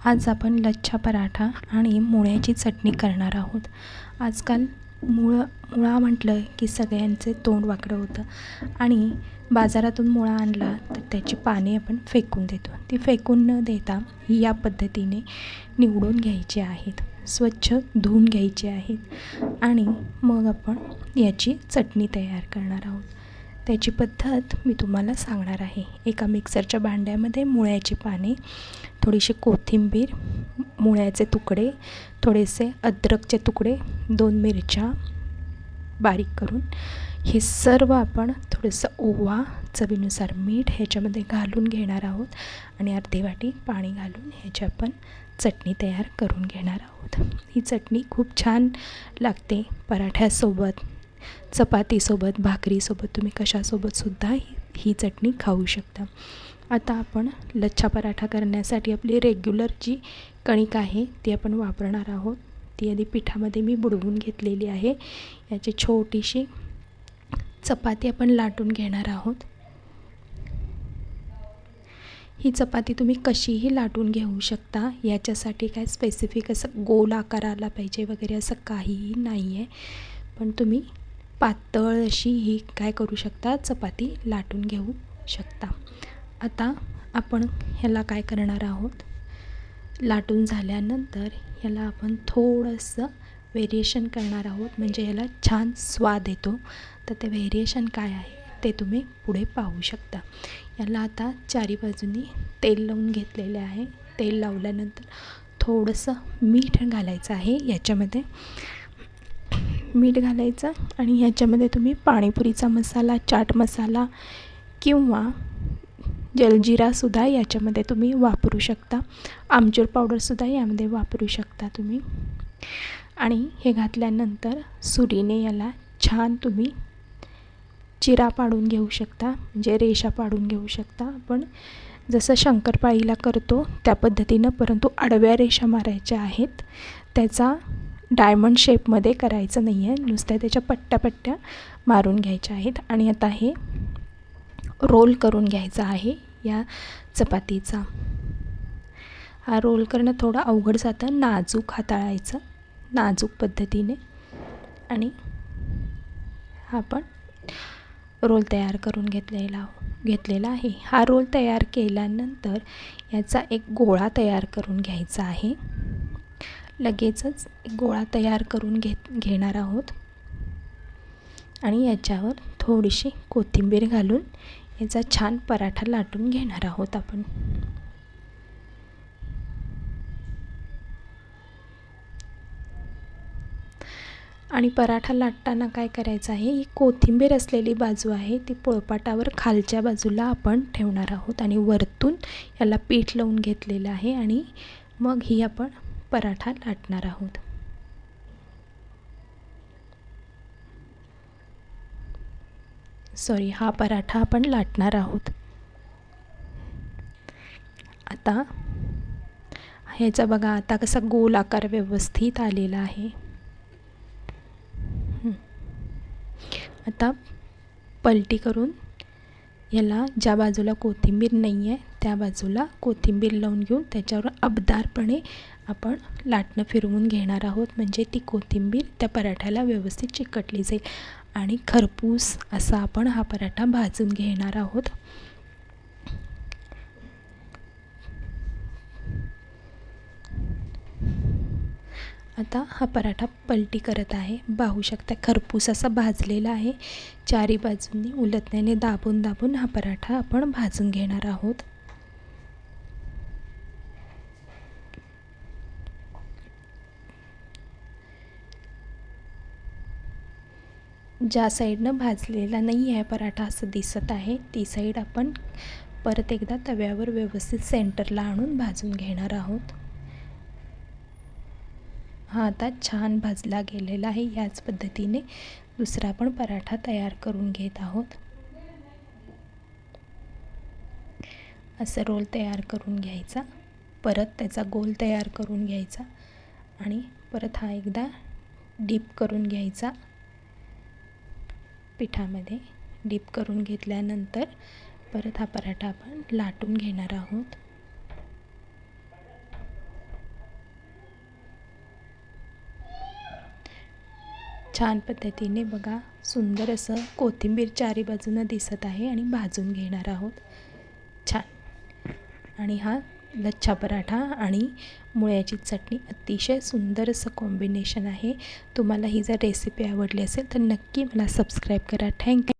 आज आपण लच्छा पराठा आणि मुळ्याची चटणी करणार आहोत. आजकाल मुळा म्हटलं की सगळ्यांचे तोंड वाकडं होतं आणि बाजारातून मुळा आणला तर त्याची पाने आपण फेकून देतो. ती फेकून न देता या पद्धतीने निवडून घ्यायची आहेत, स्वच्छ धुवून घ्यायची आहेत आणि मग आपण याची चटणी तयार करणार आहोत. त्याची पद्धत मी तुम्हाला सांगणार आहे. एका मिक्सरच्या भांड्यामध्ये मुळ्याची पाने, थोडीशी कोथिंबीर, मुळ्याचे तुकडे, थोडेसे अद्रकचे तुकडे, 2 मिरच्या बारीक करून हे सर्व आपण थोडंसं ओवा, चवीनुसार मीठ ह्याच्यामध्ये घालून घेणार आहोत आणि अर्धी वाटी पाणी घालून ह्याची आपण चटणी तयार करून घेणार आहोत. ही चटणी खूप छान लागते पराठ्यासोबत, चपातीसोबत, भाकरीसोबत, तुम्ही कशासोबतसुद्धा ही चटणी खाऊ शकता. आता आपण लच्छा पराठा करण्यासाठी आपली रेग्युलर जी कणिक आहे ती आपण वापरणार आहोत. ती आधी पिठामध्ये मी बुडवून घेतलेली आहे. याची छोटीशी चपाती आपण लाटून घेणार आहोत. ही चपाती तुम्ही कशीही लाटून घेऊ शकता. याच्यासाठी काय स्पेसिफिक असं गोल आकार आला पाहिजे वगैरे असं काहीही नाही आहे, पण तुम्ही पातळ अशी ही काय करू शकता, चपाती लाटून घेऊ शकता. आता आपण ह्याला काय करणार आहोत, लाटून झाल्यानंतर ह्याला आपण थोडंसं व्हेरिएशन करणार आहोत, म्हणजे ह्याला छान स्वाद येतो. तर ते व्हेरिएशन काय आहे ते तुम्ही पुढे पाहू शकता. याला आता चारी बाजूनी तेल लावून घेतलेले आहे. तेल लावल्यानंतर थोडंसं मीठ घालायचं आहे. याच्यामध्ये मीठ घालायचं आणि ह्याच्यामध्ये तुम्ही पाणीपुरीचा मसाला, चाट मसाला किंवा जलजिरासुद्धा याच्यामध्ये तुम्ही वापरू शकता. आमचूर पावडरसुद्धा यामध्ये वापरू शकता तुम्ही. आणि हे घातल्यानंतर सुरीने याला छान तुम्ही चिरा पाडून घेऊ शकता, म्हणजे रेषा पाडून घेऊ शकता. आपण जसं शंकरपाळीला करतो त्या पद्धतीनं, परंतु आडव्या रेषा मारायच्या आहेत. त्याचा डायमंड शेपमध्ये करायचं नाही आहे, नुसत्या त्याच्या पट्ट्या मारून घ्यायच्या आहेत. आणि आता हे रोल करून घ्यायचा आहे या चपातीचा. हा रोल करणं थोडं अवघड जातं, नाजूक हाताळायचं, नाजूक पद्धतीने. आणि हा आपण रोल तयार करून घेतलेला आहे. हा रोल तयार केल्यानंतर याचा एक गोळा तयार करून घ्यायचा आहे. लगेचच एक गोळा तयार करून घेणार आहोत आणि याच्यावर थोडीशी कोथिंबीर घालून याचा छान पराठा लाटून घेणार आहोत आपण. आणि पराठा लाटताना काय करायचं आहे, ही कोथिंबीर असलेली बाजू आहे ती पोळपाटावर खालच्या बाजूला आपण ठेवणार आहोत आणि वरतून याला पीठ लावून घेतलेलं आहे आणि मग ही आपण पराठा लाटणार आहोत. हा पराठा आपण लाटणार आहोत. आता ह्याचा बघा आता कसा गोल आकार व्यवस्थित आलेला आहे. आता पलटी करून याला ज्या बाजूला कोथिंबीर नाही आहे त्या बाजूला कोथिंबीर लावून घेऊन त्याच्यावर अबदारपणे आपण लाटणं फिरवून घेणार आहोत, म्हणजे ती कोथिंबीर त्या पराठ्याला व्यवस्थित चिकटली जाईल आणि खरपूस असा आपण हा पराठा भाजून घेणार आहोत. आता हा पराठा पलटी करत आहे, पाहू शकता खरपूस असा भाजलेला आहे. चारी बाजूंनी उलटण्याने दाबून हा पराठा आपण भाजून घेणार आहोत. ज्या साईडनं भाजलेला नाही आहे पराठा असं दिसत आहे, ती साईड आपण परत एकदा तव्यावर व्यवस्थित सेंटरला आणून भाजून घेणार आहोत. हा आता छान भाजला गेलेला आहे. याच पद्धतीने दुसरा पण पराठा तयार करून घेत आहोत. असं रोल तयार करून घ्यायचा, परत त्याचा गोल तयार करून घ्यायचा आणि परत हा एकदा डीप करून घ्यायचा. पिठामध्ये डीप करून घेतल्यानंतर परत हा पराठा आपण लाटून घेणार आहोत. छान पद्धतीने बघा सुंदर असं कोथिंबीर चारी बाजूनं दिसत आहे आणि भाजून घेणार आहोत छान. आणि हा लच्छा पराठा आणि मुळ्याची चटणी अतिशय सुंदर असं कॉम्बिनेशन आहे. तुम्हाला ही जर रेसिपी आवडली असेल तर नक्की मला सबस्क्राईब करा. थँक्यू.